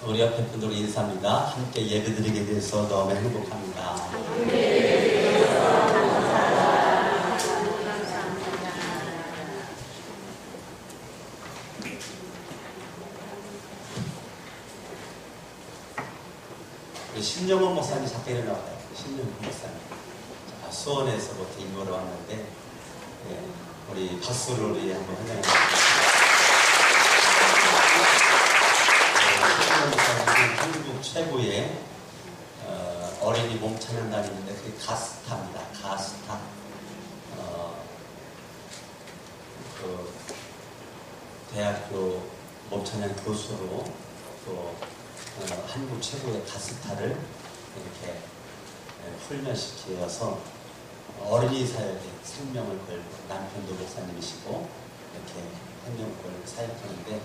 우리 옆에 분들 인사합니다. 함께 예배드리게 돼서 너무 행복합니다. 우리 신정원 목사님 잠깐 일어나와요. 신정원 목사님. 수원에서부터 인도로 왔는데, 예, 우리 박수를 우리 한번 환영해주세요. 신정원 목사님은 한국 최고의 어린이 몸찬양단이 있는데, 그게 가스타입니다. 가스타. 그 대학교 몸찬양 교수로 또 한국 최고의 가스타를 이렇게 훈련시켜서 어린이 사역에 생명을 걸고, 남편도 목사님이시고 이렇게 생명을 사역하는데,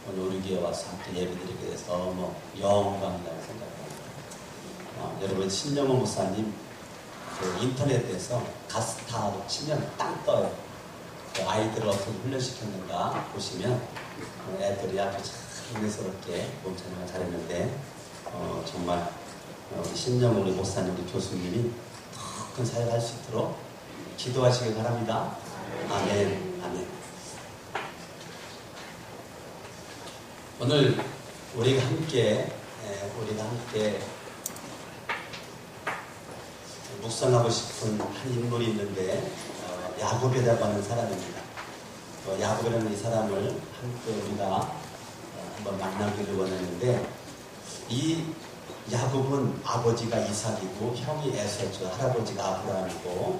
오늘 우리 교회 와서 함께 예배드리게 돼서 너무 영광이라고 생각합니다. 여러분, 신정원 목사님 그 인터넷에서 가스타로 치면 땅 떠요. 그 아이들을 어떻게 훈련시켰는가 보시면 애들이 아주 참 은혜스럽게 몸찬양을 잘했는데, 정말 우리 신정원 우리 목사님, 우리 교수님이 더 큰 사역할 수 있도록 기도하시길 바랍니다. 아멘. 아멘. 오늘 우리가 함께 묵상하고 싶은 한 인물이 있는데, 야곱이라고 하는 사람입니다. 야곱이라는 이 사람을 함께 우리가 한번 만나기를 원했는데, 이 야곱은 아버지가 이삭이고 형이 에서죠. 할아버지가 아브라함이고,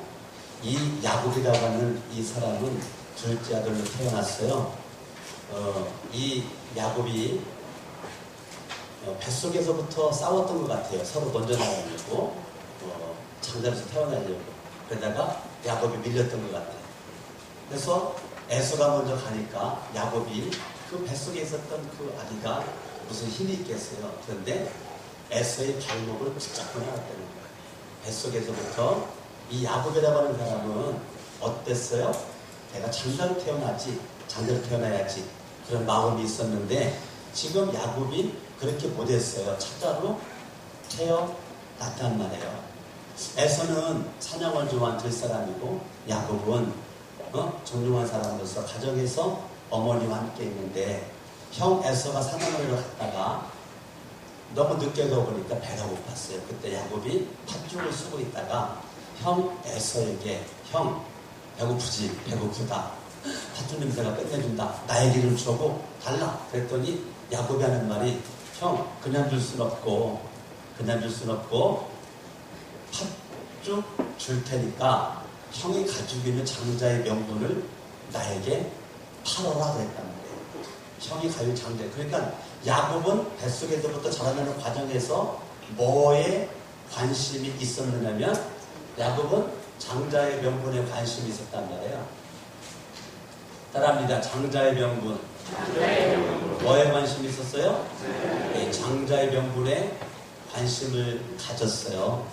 이 야곱이라고 하는 이 사람은 둘째 아들로 태어났어요. 이 야곱이 뱃속에서부터 싸웠던 것 같아요. 서로 먼저 나가려고, 장자에서 태어나려고. 그러다가 야곱이 밀렸던 것 같아요. 그래서 에서가 먼저 가니까 야곱이 그 뱃속에 있었던 그 아기가 무슨 힘이 있겠어요. 그런데 에서의 발목을 붙잡고 나갔다는 거예요. 뱃속에서부터. 이 야곱이라고 하는 사람은 어땠어요? 내가 장자로 태어나지, 장자로 태어나야지, 그런 마음이 있었는데, 지금 야곱이 그렇게 못했어요. 착자로 태어났단 말이에요. 에서는 사냥을 좋아한 들사람이고, 야곱은 정중한 사람으로서 가정에서 어머니와 함께 있는데, 형 에서가 사냥을 갔다가 너무 늦게 가보니까 배가 고팠어요. 그때 야곱이 팥죽을 쓰고 있다가 형 에서에게, 형 배고프지? 배고프다. 팥죽 냄새가 끝내준다. 나에게 좀 주고 달라. 그랬더니 야곱이 하는 말이, 형 그냥 줄 순 없고 팥죽 줄 테니까 형이 가지고 있는 장자의 명분을 나에게 팔아라 그랬단 말이에요. 형이 가진 장자. 그러니까 야곱은 뱃속에서부터 자라나는 과정에서 뭐에 관심이 있었느냐면, 야곱은 장자의 명분에 관심이 있었단 말이에요. 따라합니다. 장자의 명분. 뭐에 관심이 있었어요? 네, 장자의 명분에 관심을 가졌어요.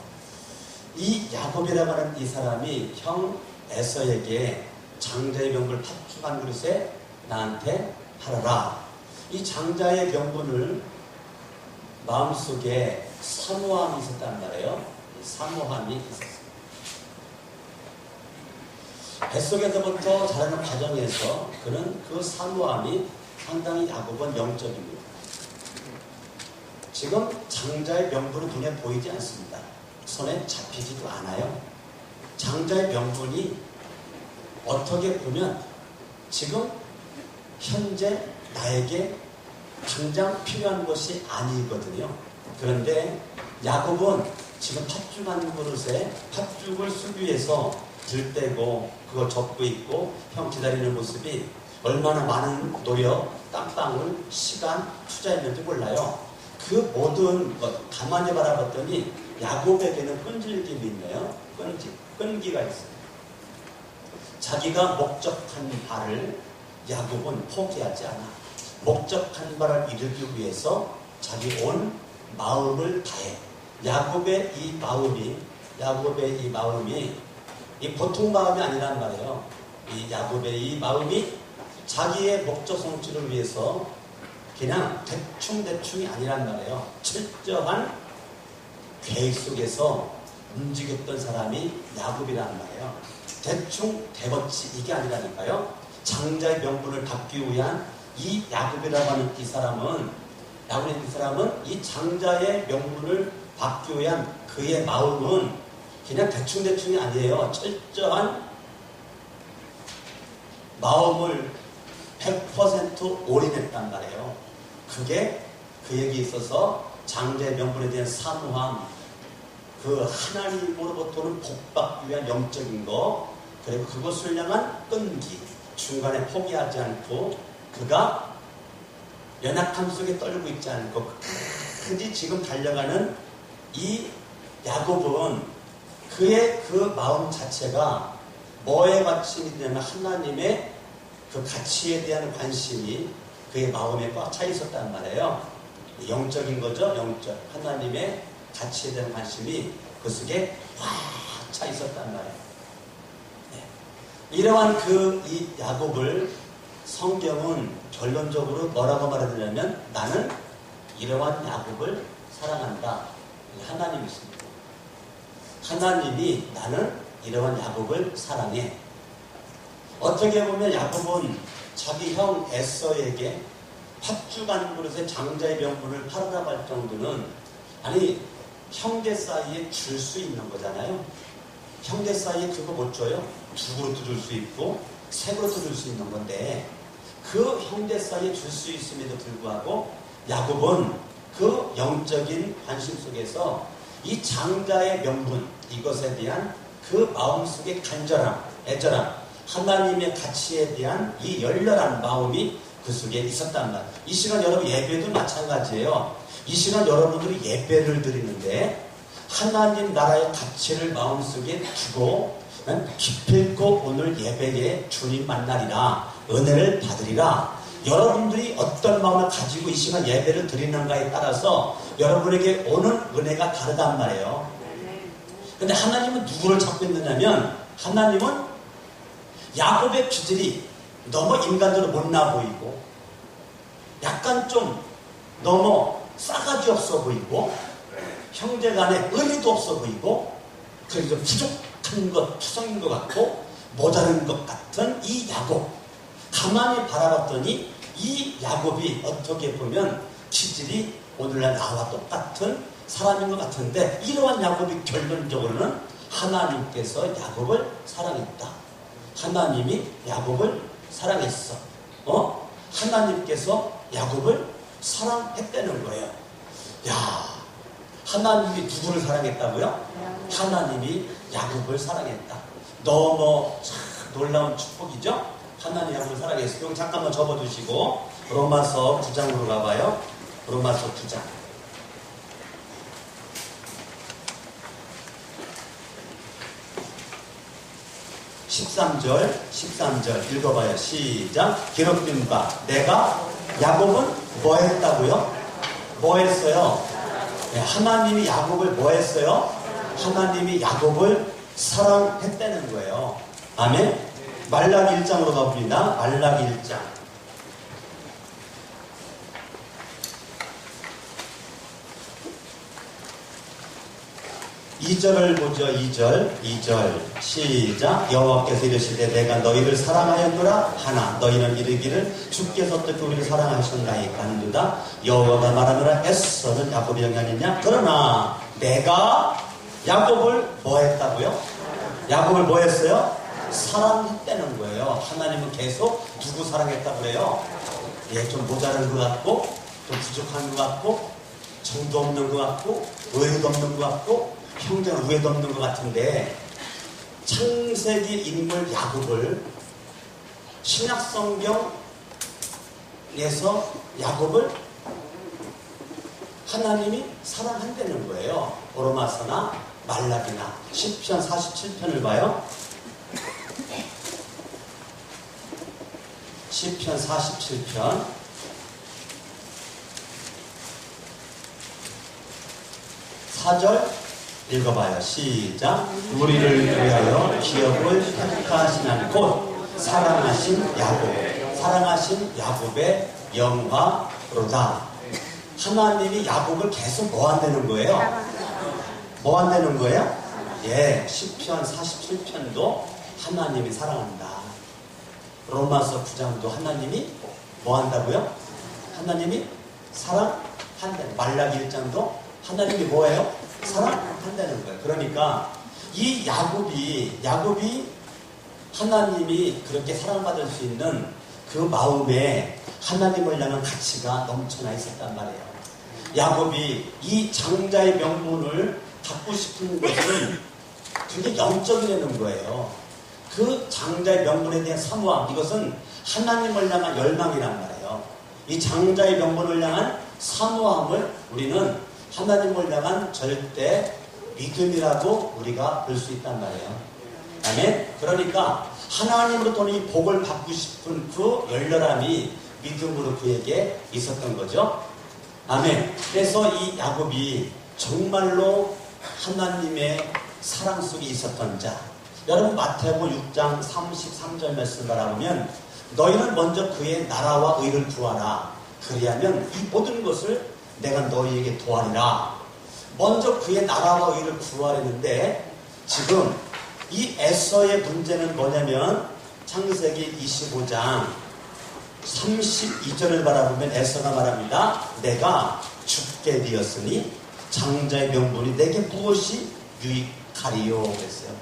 이 야곱이라고 하는 이 사람이 형 에서에게 장자의 명분을 팥죽 한 그릇에 나한테 팔아라. 이 장자의 명분을 마음속에 사모함이 있었단 말이에요. 사모함이 있었어요. 뱃속에서부터 자라는 과정에서 그는 그 사모함이 상당히 야곱은 영적입니다. 지금 장자의 명분은 눈에 보이지 않습니다. 손에 잡히지도 않아요. 장자의 명분이 어떻게 보면 지금 현재 나에게 당장 필요한 것이 아니거든요. 그런데 야곱은 지금 팥죽 한 그릇에 팥죽을 쓰기 위해서 들떼고 그걸 접고 있고 형 기다리는 모습이 얼마나 많은 노력, 땀방울, 시간 투자했는지 몰라요. 그 모든 것 가만히 바라봤더니 야곱에게는 끈질김이 있네요. 끈기가 있어요. 자기가 목적한 바를 야곱은 포기하지 않아. 목적한 바를 이루기 위해서 자기 온 마음을 다해. 야곱의 이 마음이 이 보통 마음이 아니란 말이에요. 이 야곱의 이 마음이 자기의 목적 성취를 위해서 그냥 대충대충이 아니란 말이에요. 철저한 계획 속에서 움직였던 사람이 야곱이란 말이에요. 대충 대버치 이게 아니라니까요. 장자의 명분을 받기 위한 이 야곱이라고 하는 이 사람은 이 장자의 명분을 받기 위한 그의 마음은 그냥 대충대충이 아니에요. 철저한 마음을 100% 올인했단 말이에요. 그게 그에게 있어서 장자의 명분에 대한 사모함, 그 하나님으로부터는 복받기 위한 영적인 거, 그리고 그것을 향한 끈기, 중간에 포기하지 않고 그가 연약함 속에 떨고 있지 않고 끝까지 지금 달려가는 이 야곱은 그의 그 마음 자체가 뭐에 관심이 되냐면 하나님의 그 가치에 대한 관심이 그의 마음에 꽉 차 있었단 말이에요. 영적인 거죠. 영적. 하나님의 가치에 대한 관심이 그 속에 꽉 차 있었단 말이에요. 네. 이러한 이 야곱을 성경은 결론적으로 뭐라고 말하느냐면 나는 이러한 야곱을 사랑한다. 하나님이십니다. 하나님이 나는 이러한 야곱을 사랑해. 어떻게 보면 야곱은 자기 형 에서에게 팥죽 한 그릇에 장자의 명분을 팔아라고 할 정도는 아니 형제 사이에 줄 수 있는 거잖아요. 형제 사이에 그거 못 줘요. 두 그릇도 줄 수 있고 세 그릇도 줄 수 있는 건데 그 형제 사이에 줄 수 있음에도 불구하고 야곱은 그 영적인 관심 속에서 이 장자의 명분 이것에 대한 그 마음속의 간절함, 애절함, 하나님의 가치에 대한 이 열렬한 마음이 그 속에 있었단 말이에요. 이 시간 여러분 예배도 마찬가지예요. 이 시간 여러분들이 예배를 드리는데 하나님 나라의 가치를 마음속에 두고 기필코 오늘 예배에 주님 만나리라, 은혜를 받으리라. 여러분들이 어떤 마음을 가지고 이 시간 예배를 드리는가에 따라서 여러분에게 오는 은혜가 다르단 말이에요. 근데 하나님은 누구를 찾고 있느냐면 하나님은 야곱의 기질이 너무 인간적으로 못나 보이고 약간 좀 너무 싸가지 없어 보이고 형제간에 의리도 없어 보이고 그래서 좀 부족한 것, 투성인 것 같고 모자른 것 같은 이 야곱, 가만히 바라봤더니 이 야곱이 어떻게 보면 기질이 오늘날 나와 똑같은 사람인 것 같은데 이러한 야곱이 결론적으로는 하나님께서 야곱을 사랑했다. 하나님이 야곱을 사랑했어. 하나님께서 야곱을 사랑했다는 거예요. 야, 하나님이 누구를 사랑했다고요? 하나님이 야곱을 사랑했다. 너무 참 놀라운 축복이죠? 하나님 야곱을 사랑했어요. 이거 잠깐만 접어두시고 로마서 9장으로 가봐요. 로마서 9장. 13절 읽어봐요. 시작. 기록된 바 내가 야곱은 뭐 했다고요? 뭐 했어요? 네, 하나님이 야곱을 뭐 했어요? 하나님이 야곱을 사랑했다는 거예요. 아멘. 말라기 1장으로 가봅니다. 말라기 1장. 2절을 보죠. 2절 시작. 여호와께서 이르시되 내가 너희를 사랑하였노라 하나 너희는 이르기를 주께서 어떻게 우리를 사랑하셨나이까 하는도다. 여호와가 말하노라 에서는 야곱이 영이 아니냐. 그러나 내가 야곱을 뭐 했다고요? 야곱을 뭐 했어요? 사랑했다는 거예요. 하나님은 계속 누구 사랑했다고 그래요? 예, 좀 모자란 것 같고 좀 부족한 것 같고 정도 없는 것 같고 의의도 없는 것 같고 형제는 우애도 없는 것 같은데 창세기 인물 야곱을 신약성경에서 야곱을 하나님이 사랑한다는 거예요. 로마서나 말라기나 시편 47편을 봐요. 시편 47편 4절 읽어봐요. 시작. 우리를 위하여 기업을 택하신 곧 사랑하신 야곱, 사랑하신 야곱의 영화로다. 하나님이 야곱을 계속 뭐 한다는 거예요? 뭐 한다는 거예요? 예, 시편 47편도 하나님이 사랑한다. 로마서 9장도 하나님이 뭐 한다고요? 하나님이 사랑한다. 말라기 1장도 하나님이 뭐예요? 사랑한다는 거예요. 그러니까 이 야곱이 하나님이 그렇게 사랑받을 수 있는 그 마음에 하나님을 향한 가치가 넘쳐나 있었단 말이에요. 야곱이 이 장자의 명분을 갖고 싶은 것은 굉장히 영적이라는 거예요. 그 장자의 명분에 대한 사모함, 이것은 하나님을 향한 열망이란 말이에요. 이 장자의 명분을 향한 사모함을 우리는 하나님을 향한 절대 믿음이라고 우리가 볼 수 있단 말이에요. 아멘? 그러니까 하나님으로부터 이 복을 받고 싶은 그 열렬함이 믿음으로 그에게 있었던 거죠. 아멘. 그래서 이 야곱이 정말로 하나님의 사랑 속에 있었던 자. 여러분 마태복음 6장 33절 말씀 바라보면 너희는 먼저 그의 나라와 의를 구하라. 그리하면 이 모든 것을 내가 너희에게 도하리라. 먼저 그의 나라와 의를 구하려는데 지금 이 에서의 문제는 뭐냐면 창세기 25장 32절을 바라보면 에서가 말합니다. 내가 죽게 되었으니 장자의 명분이 내게 무엇이 유익하리요 그랬어요.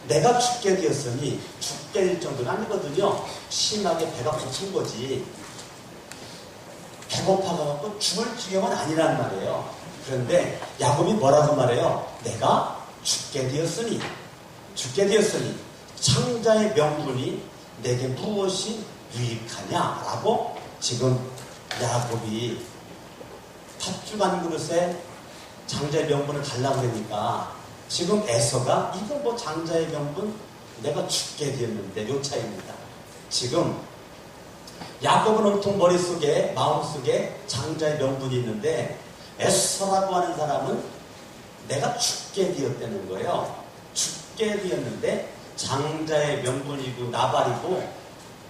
내가 죽게 되었으니 죽게 될 정도는 아니거든요. 심하게 배가 고픈 거지. 배고파가지고 죽을 지경은 아니란 말이에요. 그런데 야곱이 뭐라고 말해요? 내가 죽게 되었으니 창자의 명분이 내게 무엇이 유익하냐라고 지금 야곱이 팥죽 한 그릇에 장자의 명분을 달라고 그러니까 지금 에서가 이거 뭐 장자의 명분 내가 죽게 되었는데 요 차이입니다. 지금 야곱은 온통 머릿속에 마음속에 장자의 명분이 있는데 에서라고 하는 사람은 내가 죽게 되었다는 거예요. 죽게 되었는데 장자의 명분이고 나발이고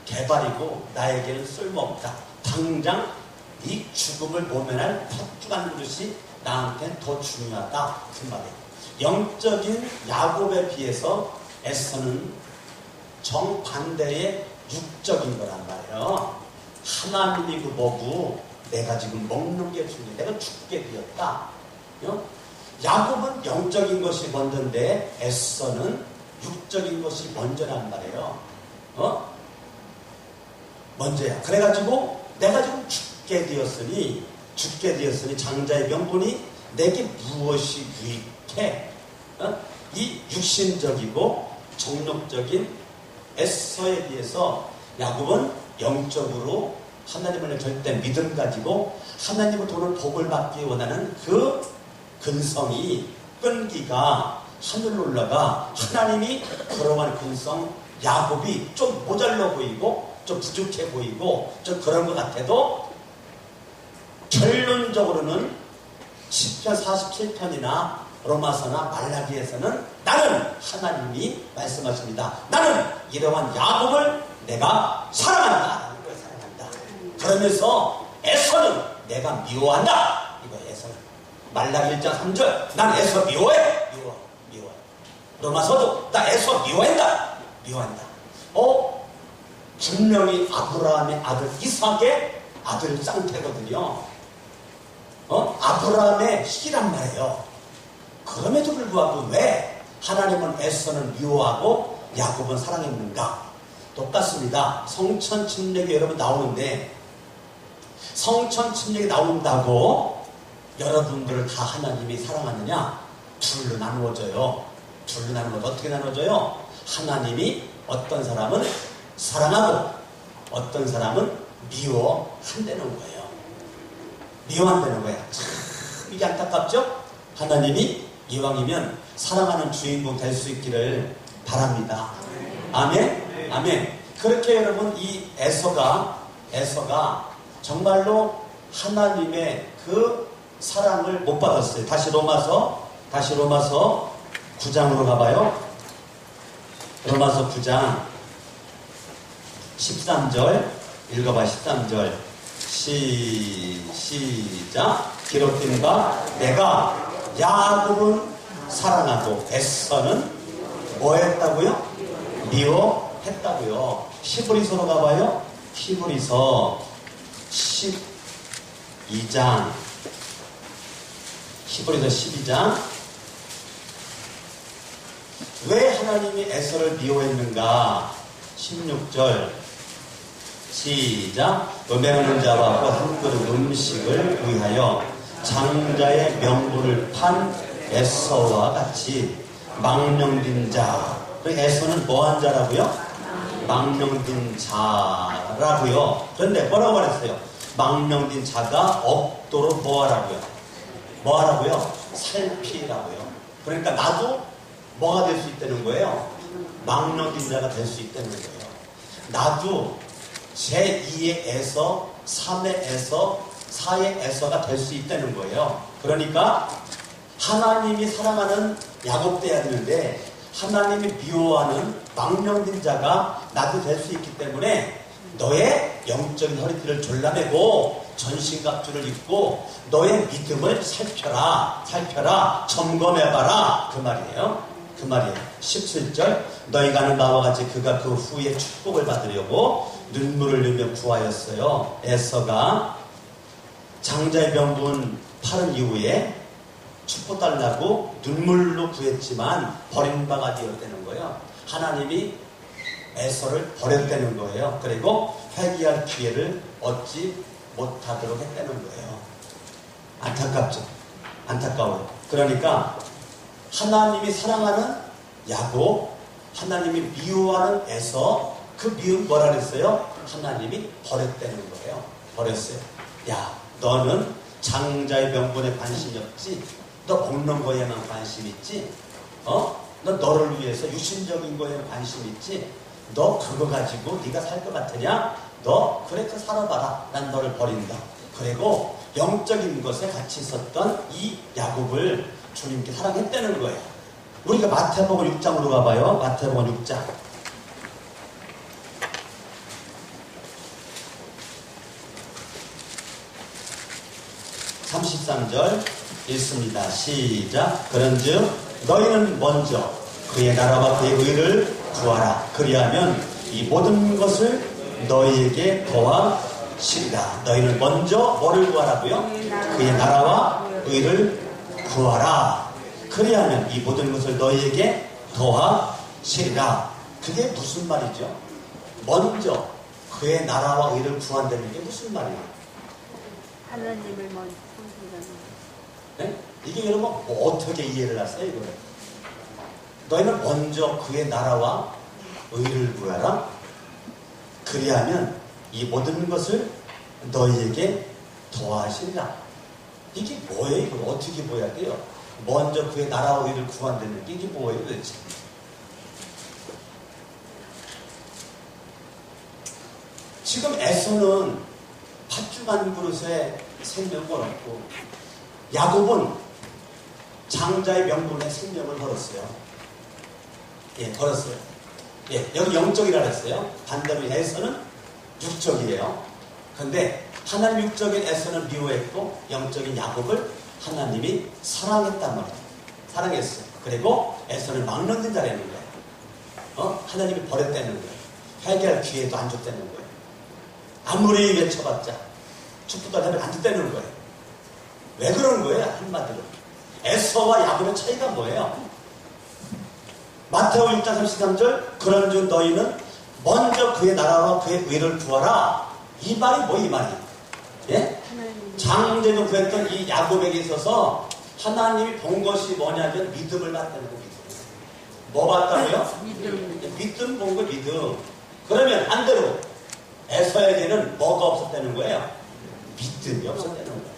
개발이고 나에게는 쓸모없다. 당장 이 죽음을 모면할 팥죽 한 그릇이 나한테는 더 중요하다. 그 말이에요. 영적인 야곱에 비해서 에서는 정반대의 육적인 거란 말이에요. 하나님이고 뭐고 내가 지금 먹는 게 중요해. 내가 죽게 되었다. 야곱은 영적인 것이 먼저인데 에서는 육적인 것이 먼저란 말이에요. 먼저야. 그래가지고 내가 지금 죽게 되었으니 장자의 명분이 내게 무엇이 유익해? 이 육신적이고 정욕적인 에서에 비해서 야곱은 영적으로 하나님을 절대 믿음 가지고 하나님을 도는 복을 받기 원하는 그 근성이 끈기가 하늘로 올라가 하나님이 그러한 근성 야곱이 좀 모자라 보이고 좀 부족해 보이고 좀 그런 것 같아도 결론적으로는 시편 47편이나 로마서나 말라기에서는 나는 하나님이 말씀하십니다. 나는 이러한 야곱을 내가 사랑한다. 이걸 사랑한다. 그러면서 에서는 내가 미워한다. 이거 에서는 말라기 1장 3절 난 에서 미워해. 미워해. 로마서도 나 에서 미워한다. 분명히 아브라함의 아들 이삭의 아들 쌍태거든요. 아브라함의 씨란 말이에요. 그럼에도 불구하고 왜 하나님은 에서는 미워하고 야곱은 사랑했는가? 똑같습니다. 성천 침략이 여러분 나오는데 성천 침략이 나온다고 여러분들을 다 하나님이 사랑하느냐? 둘로 나누어져요. 어떻게 나누어져요? 하나님이 어떤 사람은 사랑하고 어떤 사람은 미워한다는 거예요. 미워한다는 거야. 참 이게 안타깝죠? 하나님이 이왕이면 사랑하는 주인공 될 수 있기를 바랍니다. 아멘? 아멘. 그렇게 여러분 이 에서가 정말로 하나님의 그 사랑을 못 받았어요. 다시 로마서 9장으로 가봐요. 로마서 9장 13절 읽어봐. 13절 시작. 기록된 바 내가 야곱은 사랑하고 에서는 뭐 했다고요? 미워했다고요. 히브리서로 가봐요. 히브리서 12장. 히브리서 12장. 왜 하나님이 에서를 미워했는가? 16절. 시작. 음행하는 자와 한 그릇 음식을 위하여 장자의 명분을 판 에서와 같이 망령된 자. 에서는 뭐한 자라고요? 망령된 자라고요. 그런데 뭐라고 말했어요? 망령된 자가 없도록 뭐하라고요? 뭐하라고요? 살피라고요. 그러니까 나도 뭐가 될 수 있다는 거예요? 망령된 자가 될 수 있다는 거예요. 나도 제2의 에서, 3의 에서, 4의 에서가 될 수 있다는 거예요. 그러니까 하나님이 사랑하는 야곱 때였는데 하나님이 미워하는 망령된 자가 나도 될 수 있기 때문에 너의 영적인 허리띠를 졸라매고 전신갑주를 입고 너의 믿음을 살펴라, 점검해봐라, 그 말이에요. 17절. 너희가 하는 바와 같이 그가 그 후에 축복을 받으려고 눈물을 흘리며 구하였어요. 에서가 장자의 명분 팔은 이후에 축복 달라고 눈물로 구했지만 버린 바가 되었다는 거예요. 하나님이 에서를 버렸다는 거예요. 그리고 회개할 기회를 얻지 못하도록 했다는 거예요. 안타깝죠? 안타까워요. 그러니까 하나님이 사랑하는 야곱, 하나님이 미워하는 에서, 그 미움 뭐라 그랬어요? 하나님이 버렸다는 거예요. 버렸어요. 야, 너는 장자의 명분에 관심이 없지? 너 먹는 거에만 관심 있지? 너 너를 위해서 육신적인 거에 관심 있지? 너 그거 가지고 네가 살 것 같으냐? 너 그렇게 살아봐라. 난 너를 버린다. 그리고 영적인 것에 같이 있었던 이 야곱을 주님께 사랑했다는 거예요. 우리가 마태복음 6장으로 가봐요. 마태복음 6장. 33절 읽습니다. 시작. 그런즉 너희는 먼저 그의 나라와 그의 의를 구하라. 그리하면 이 모든 것을 너희에게 더하시리라. 너희는 먼저 뭐를 구하라고요? 그의 나라와 의를 구하라. 그리하면 이 모든 것을 너희에게 더하시리라. 그게 무슨 말이죠? 먼저 그의 나라와 의를 구한다는 게 무슨 말이에요? 하나님을 먼저 섬기라는. 네? 이게 여러분 뭐 어떻게 이해를 하세요? 이거를 너희는 먼저 그의 나라와 의를 구하라. 그리하면 이 모든 것을 너희에게 더하시리라. 이게 뭐예요? 이걸 어떻게 보여야 돼요? 먼저 그의 나라와 의를 구한다는 게 이게 뭐예요 도대체? 지금 에서는 팥죽 한 그릇에 생명을 얻고 야곱은 장자의 명분에 생명을 걸었어요. 예, 걸었어요. 예, 여기 영적이라 했어요. 반대로 에서는 육적이에요. 그런데 하나님 육적인 에서는 미워했고 영적인 야곱을 하나님이 사랑했단 말이에요. 사랑했어요. 그리고 에서는 망령된 자라는 거예요. 하나님이 버렸다는 거예요. 회개할 기회도 안 줬다는 거예요. 아무리 외쳐봤자 축복도 하면 안 됐다는 거예요. 왜 그런 거예요? 한마디로 에서와 야곱의 차이가 뭐예요? 마태복음 6장 33절 그런즉 너희는 먼저 그의 나라와 그의 의를 구하라. 이 말이 뭐 이 말이에요? 예? 장제도 구했던 이 야곱에게 있어서 하나님이 본 것이 뭐냐면 믿음을 받다는 거. 믿음. 뭐 받다고요? 믿음 본 거 믿음. 그러면 반대로 에서에게는 뭐가 없었다는 거예요? 믿음이 없었다는 거예요.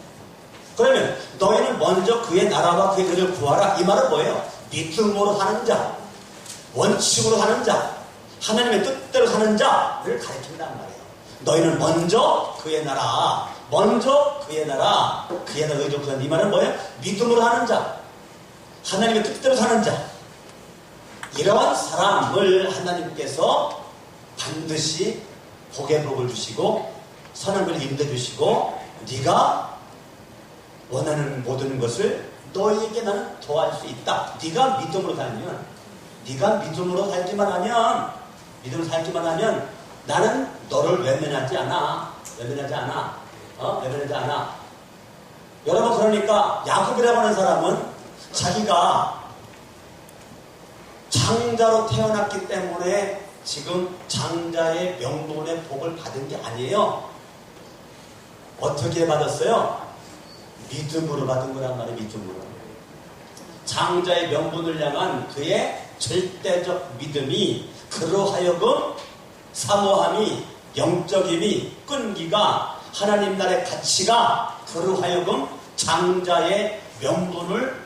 그러면 너희는 먼저 그의 나라와 그의 의를 구하라. 이 말은 뭐예요? 믿음으로 사는 자, 원칙으로 사는 자, 하나님의 뜻대로 사는 자를 가르친단 말이에요. 너희는 먼저 그의 나라, 그의 나라 의를 구한다. 이 말은 뭐예요? 믿음으로 사는 자, 하나님의 뜻대로 사는 자. 이러한 사람을 하나님께서 반드시 복의 복을 주시고 선한 걸 인도해주시고 네가 원하는 모든 것을 너에게 나는 더할 수 있다. 네가 믿음으로 살면, 네가 믿음으로 살기만 하면, 믿음으로 살기만 하면 나는 너를 외면하지 않아. 외면하지 않아. 외면하지 않아. 여러분, 그러니까 야곱이라고 하는 사람은 자기가 장자로 태어났기 때문에 지금 장자의 명분의 복을 받은 게 아니에요. 어떻게 받았어요? 믿음으로 받은 거란 말이에요. 믿음으로. 장자의 명분을 향한 그의 절대적 믿음이 그로 하여금 사모함이, 영적임이, 끈기가, 하나님 나라의 가치가 그로 하여금 장자의 명분을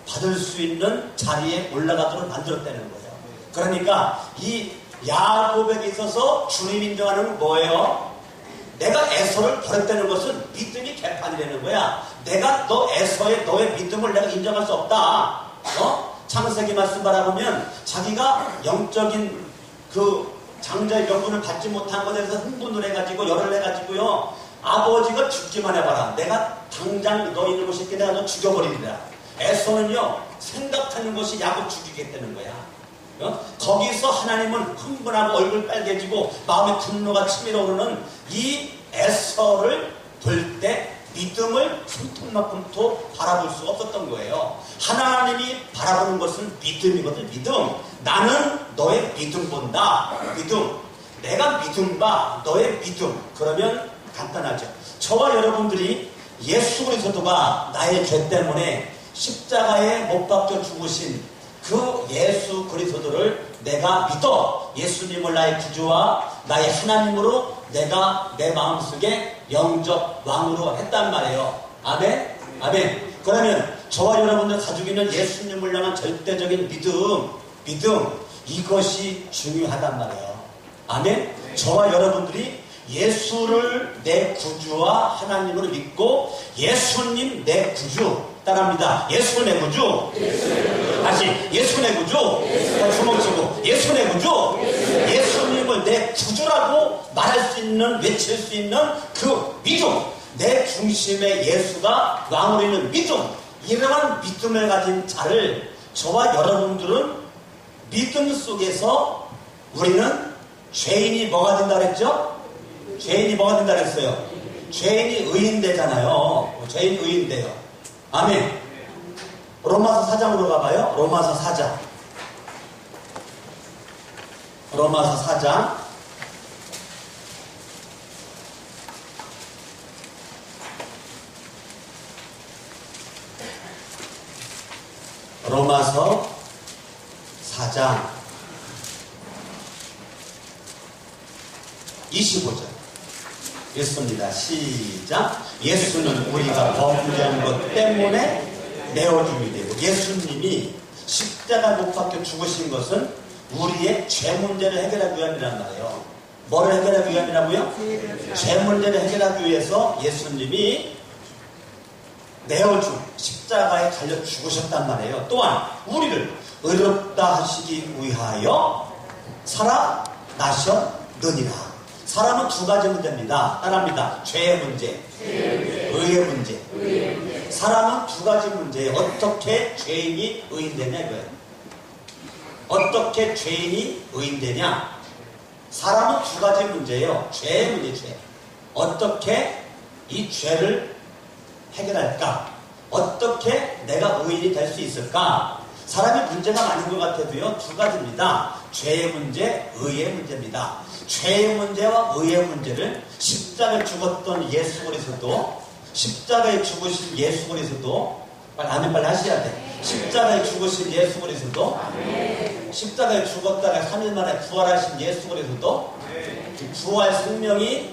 받을 수 있는 자리에 올라가도록 만들었다는 거예요. 그러니까 이 야곱에게 있어서 주님 인정하는 건 뭐예요? 내가 에서를 버렸다는 것은 믿음이 개판이라는 거야. 내가 너 에서의 너의 믿음을 내가 인정할 수 없다. 창세기 말씀 바라보면 자기가 영적인 그 장자의 명분을 받지 못한 것에 대해서 흥분을 해가지고 열을 해가지고요. 아버지가 죽기만 해봐라. 내가 당장 너 이놈의 새끼 내가 너 죽여버리리라. 에서는요 생각하는 것이 야곱 죽이겠다는 거야. 거기서 하나님은 흥분하고 얼굴 빨개지고 마음의 분노가 치밀어 오르는 이 에서를 볼 때 믿음을 손톱만큼도 바라볼 수가 없었던 거예요. 하나님이 바라보는 것은 믿음이거든. 믿음. 나는 너의 믿음 본다. 믿음. 내가 믿음 봐. 너의 믿음. 그러면 간단하죠. 저와 여러분들이 예수 그리스도가 나의 죄 때문에 십자가에 못 박혀 죽으신 그 예수 그리스도를 내가 믿어 예수님을 나의 구주와 나의 하나님으로 내가 내 마음속에 영적 왕으로 했단 말이에요. 아멘? 아멘. 그러면 저와 여러분들 가지고 있는 예수님을 향한 절대적인 믿음 이것이 중요하단 말이에요. 아멘? 저와 여러분들이 예수를 내 구주와 하나님으로 믿고 예수님 내 구주 따라합니다. 예수 내 구주. 다시 예수 내 구주. 주먹 치고 예수 내 구주. 예수님을 내 구주라고 말할 수 있는, 외칠 수 있는 그 믿음, 내 중심에 예수가 왕으로 있는 믿음, 이러한 믿음을 가진 자를 저와 여러분들은 믿음 속에서 우리는 죄인이 뭐가 된다 그랬죠? 죄인이 뭐가 된다 그랬어요? 죄인이 의인되잖아요. 죄인이 의인돼요. 아멘. 로마서 4장으로 가봐요. 로마서 4장. 로마서 4장. 로마서 4장 25절 읽습니다. 시작. 예수는 우리가 범죄한 것 때문에 내어줌이 되고, 예수님이 십자가 못 박혀 죽으신 것은 우리의 죄 문제를 해결하기 위함이란 말이에요. 뭐를 해결하기 위함이라고요? 죄 문제를 해결하기 위해서 예수님이 내어준 십자가에 달려 죽으셨단 말이에요. 또한 우리를 의롭다 하시기 위하여 살아나셨느니라. 사람은 두 가지 문제입니다. 따라합니다. 죄의 문제, 의의 문제. 사람은 두 가지 문제예요. 어떻게 죄인이 의인되냐 이거예요. 어떻게 죄인이 의인되냐. 사람은 두 가지 문제예요. 죄의 문제, 죄. 어떻게 이 죄를 해결할까? 어떻게 내가 의인이 될 수 있을까? 사람이 문제가 많은 것 같아도요, 두 가지입니다. 죄의 문제, 의의 문제입니다. 죄의 문제와 의의 문제를 십자가에 죽었던 예수 그리스도, 십자가에 죽으신 예수 그리스도, 아멘 빨리 하셔야 돼. 십자가에 죽으신 예수 그리스도, 십자가에 죽었다가 3일 만에 부활하신 예수 그리스도, 부활 생명이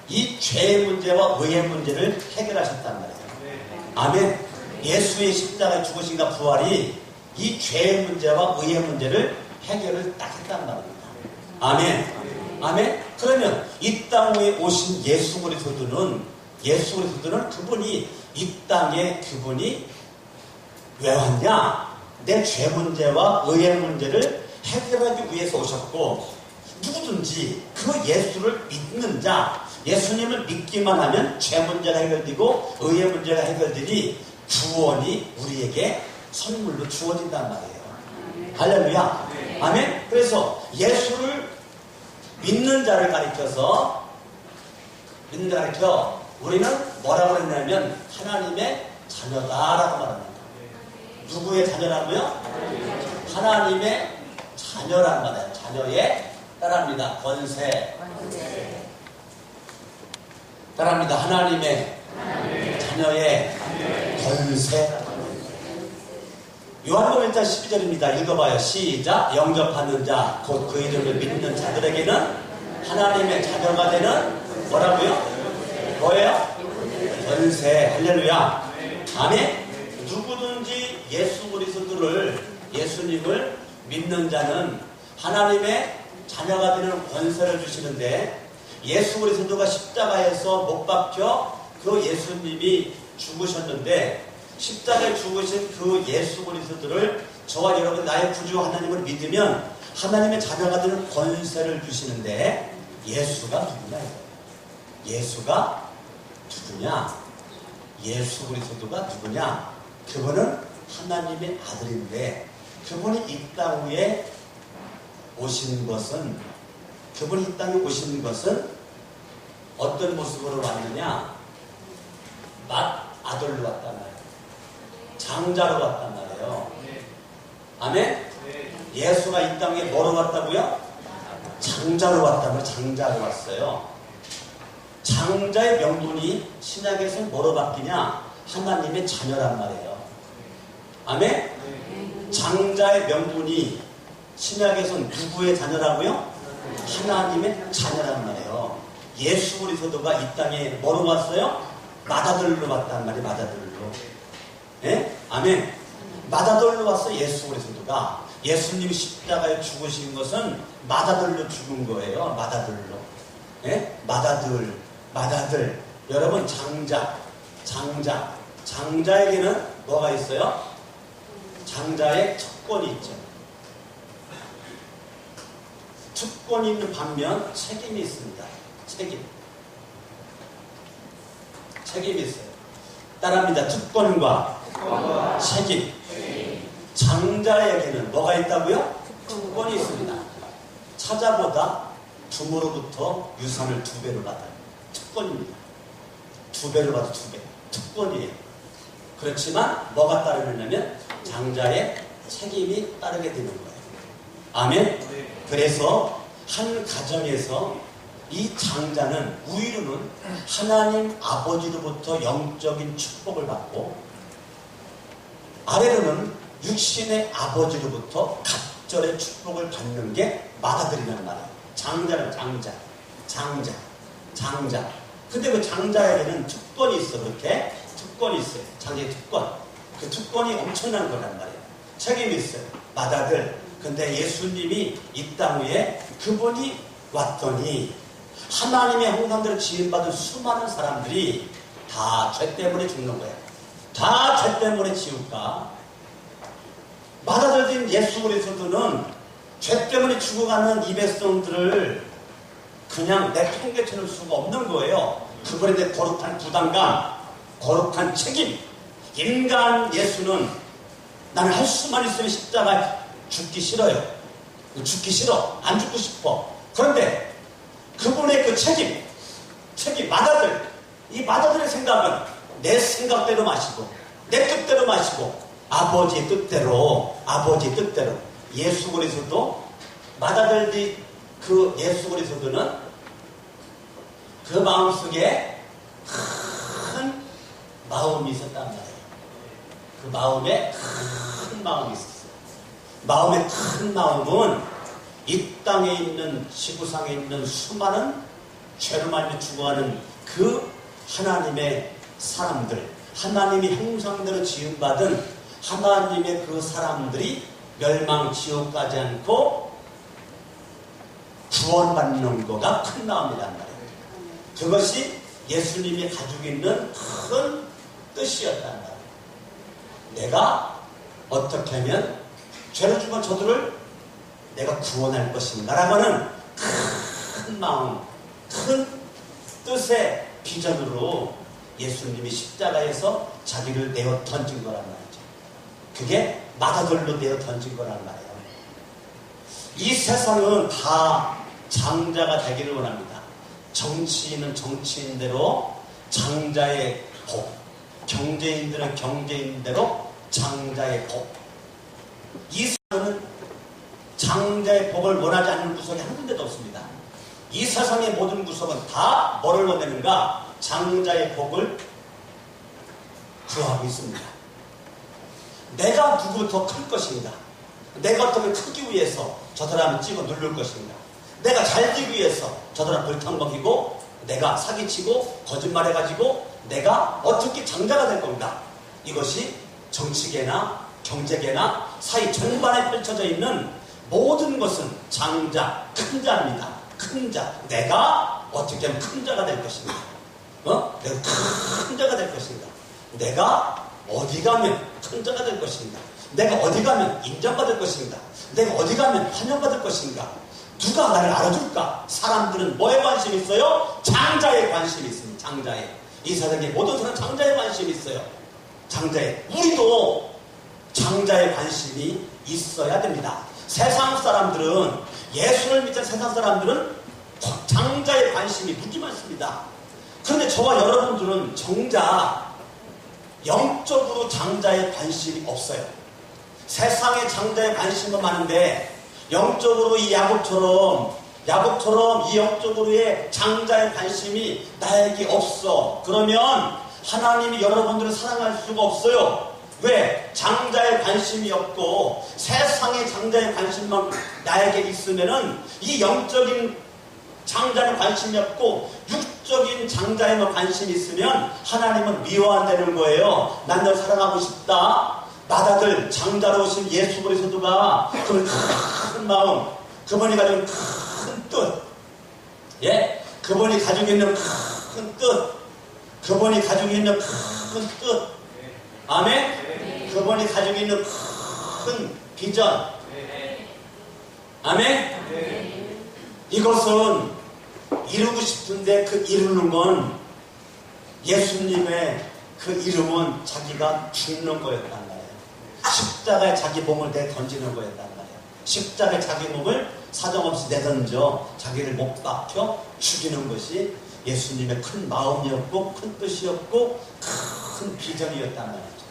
이 죄의 문제와 의의 문제를 해결하셨단 말이에요. 아멘. 예수의 십자가에 죽으신가 부활이 이 죄의 문제와 의의 문제를 해결을 딱 했단 말입니다. 아멘. 아멘. 그러면 이 땅에 오신 예수 그리스도는 그분이 이 땅에 그분이 왜 왔냐? 내 죄 문제와 의의 문제를 해결하기 위해서 오셨고, 누구든지 그 예수를 믿는 자, 예수님을 믿기만 하면 죄 문제가 해결되고 의의 문제가 해결되니 구원이 우리에게 선물로 주어진단 말이에요. 할렐루야. 아멘. 그래서 예수를 믿는 자를 가리켜서 우리는 뭐라고 그랬냐면 하나님의 자녀다라고 말합니다. 누구의 자녀라고요? 하나님의 자녀란 말이에요. 자녀의 따라합니다. 권세. 따라합니다. 하나님의 자녀의 권세. 요한복음 1장 12절입니다. 읽어봐요. 시작. 영접하는 자, 곧 그 이름을 믿는 자들에게는 하나님의 자녀가 되는 뭐라고요? 뭐예요? 권세. 할렐루야. 아멘. 누구든지 예수 그리스도를, 예수님을 믿는 자는 하나님의 자녀가 되는 권세를 주시는데, 예수 그리스도가 십자가에서 못 박혀 그 예수님이 죽으셨는데, 십자가에 죽으신 그 예수 그리스도를 저와 여러분 나의 구주 하나님을 믿으면 하나님의 자녀가 되는 권세를 주시는데, 예수가 누구냐? 예수가 누구냐? 예수 그리스도가 누구냐? 그분은 하나님의 아들인데, 그분이 이 땅 위에 오신 것은, 그분이 이 땅에 오신 것은 어떤 모습으로 왔느냐? 맏아들로 왔단 말이에요. 장자로 왔단 말이에요. 아멘? 예수가 이 땅에 뭐로 왔다고요? 장자로 왔단 말이에요. 장자로 왔어요. 장자의 명분이 신약에서 뭐로 바뀌냐? 하나님의 자녀란 말이에요. 아멘? 장자의 명분이 신약에서는 누구의 자녀라고요? 하나님의 자녀란 말이에요. 예수 그리스도가 이 땅에 뭐로 왔어요? 맏아들로 왔단 말이에요. 맏아들로. 예? 아멘. 맏아들로 왔어. 예수 그리스도가. 예수님이 십자가에 죽으신 것은 맏아들로 죽은 거예요. 맏아들로. 예? 맏아들. 여러분, 장자에게는 뭐가 있어요? 장자의 특권이 있죠. 특권이 있는 반면 책임이 있습니다. 책임이 있어요. 따라합니다. 특권과 책임. 장자에게는 뭐가 있다고요? 특권이 있습니다. 찾아보다 부모로부터 유산을 2배로 받아요. 특권입니다. 2배로 받아 2배. 특권이에요. 그렇지만 뭐가 따르느냐면 장자의 책임이 따르게 되는 거예요. 아멘. 그래서 한 가정에서 이 장자는 우유는 하나님 아버지로부터 영적인 축복을 받고, 아래로는 육신의 아버지로부터 갑절의 축복을 받는 게 맏아들이란 말이에요. 장자는 장자. 근데 그 장자에게는 특권이 있어. 그렇게 특권이 있어요. 장자의 특권. 그 특권이 엄청난 거란 말이에요. 책임이 있어요. 맏아들. 근데 예수님이 이 땅 위에 그분이 왔더니 하나님의 형상대로 지음받은 수많은 사람들이 다 죄 때문에 죽는 거예요. 다 죄 때문에 지옥가. 맏아들인 예수 그리스도는 죄 때문에 죽어가는 이 백성들을 그냥 내팽개쳐놓을 수가 없는 거예요. 그분에 대해 거룩한 부담감, 거룩한 책임. 인간 예수는 나는 할 수만 있으면 십자가에 죽기 싫어요. 죽기 싫어. 안 죽고 싶어. 그런데 그분의 그 책임, 맏아들. 이 맏아들의 생각은 내 생각대로 마시고, 내 뜻대로 마시고, 아버지의 뜻대로. 예수 그리스도, 맏아들이 그 예수 그리스도는 그 마음속에 큰 마음이 있었단 말이에요. 그 마음에 큰 마음이 있었어요. 마음의 큰 마음은 이 땅에 있는, 지구상에 있는 수많은 죄로 말미 죽어가는 그 하나님의 사람들, 하나님이 형상대로 지음받은 하나님의 그 사람들이 멸망 지옥 가지 않고 구원받는 거가 큰 마음이란 말이에요. 그것이 예수님이 가지고 있는 큰 뜻이었단 말이에요. 내가 어떻게 하면 죄를 죽은 저들을 내가 구원할 것인가 라고 하는 큰 마음, 큰 뜻의 비전으로 예수님이 십자가에서 자기를 내어 던진 거란 말이죠. 그게 마다들로 내어 던진 거란 말이에요. 이 세상은 다 장자가 되기를 원합니다. 정치인은 정치인대로 장자의 복, 경제인들은 경제인대로 장자의 복. 이 세상은 장자의 복을 원하지 않는 구석이 한 군데도 없습니다. 이 세상의 모든 구석은 다 뭐를 원하는가? 장자의 복을 구하고 있습니다. 내가 누구 더 클 것인가? 내가 어떻게 크기 위해서 저 사람을 찍어 누를 것인가? 내가 잘 되기 위해서 저 사람 불탕 먹이고 내가 사기치고 거짓말해가지고 내가 어떻게 장자가 될 건가? 이것이 정치계나 경제계나 사회 전반에 펼쳐져 있는 모든 것은 장자, 큰 자입니다. 큰 자. 내가 어떻게 하면 큰 자가 될 것인가? 내가 큰 자가 될 것인가? 내가 어디 가면 큰 자가 될 것인가? 내가 어디 가면 인정받을 것인가? 내가 어디 가면 환영받을 것인가? 누가 나를 알아줄까? 사람들은 뭐에 관심이 있어요? 장자에 관심이 있습니다. 장자에. 이 세상에 모든 사람 장자에 관심이 있어요. 장자에. 우리도 장자에 관심이 있어야 됩니다. 세상 사람들은, 예수를 믿는 세상 사람들은 장자에 관심이 무지 많습니다. 그런데 저와 여러분들은 정작 영적으로 장자에 관심이 없어요. 세상에 장자에 관심은 많은데 영적으로 이 야곱처럼 이 영적으로의 장자의 관심이 나에게 없어. 그러면 하나님이 여러분들을 사랑할 수가 없어요. 왜? 장자의 관심이 없고 세상의 장자의 관심만 나에게 있으면은 이 영적인 장자는 관심이 없고 육적인 장자에만 관심이 있으면 하나님은 미워한다는 거예요. 난 널 사랑하고 싶다. 나다들 장자로 오신 예수 그리스도가 그 큰 마음, 그분이 가지고 큰 뜻, 예, 그분이 가지고 있는 큰 뜻, 그분이 가지고 있는 큰 뜻, 아멘. 그분이 가지고 있는 큰 비전, 아멘. 이것은 이루고 싶은데 그 이루는 건 예수님의 그 이름은 자기가 죽는 거였단 말이에요. 십자가에 자기 몸을 내던지는 거였단 말이에요. 십자가에 자기 몸을 사정없이 내던져 자기를 못 박혀 죽이는 것이 예수님의 큰 마음이었고 큰 뜻이었고 큰 비전이었단 말이죠.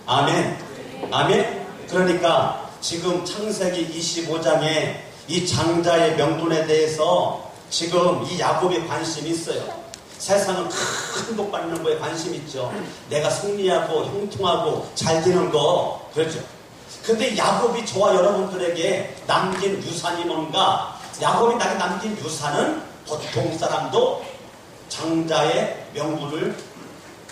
아멘. 아멘. 그러니까 지금 창세기 25장에 이 장자의 명분에 대해서 지금 이 야곱이 관심이 있어요. 세상은 큰 복 받는 거에 관심 있죠. 내가 승리하고 형통하고 잘 되는 거, 그렇죠. 근데 야곱이 저와 여러분들에게 남긴 유산이 뭔가? 야곱이 나에게 남긴 유산은 보통 사람도 장자의 명분을,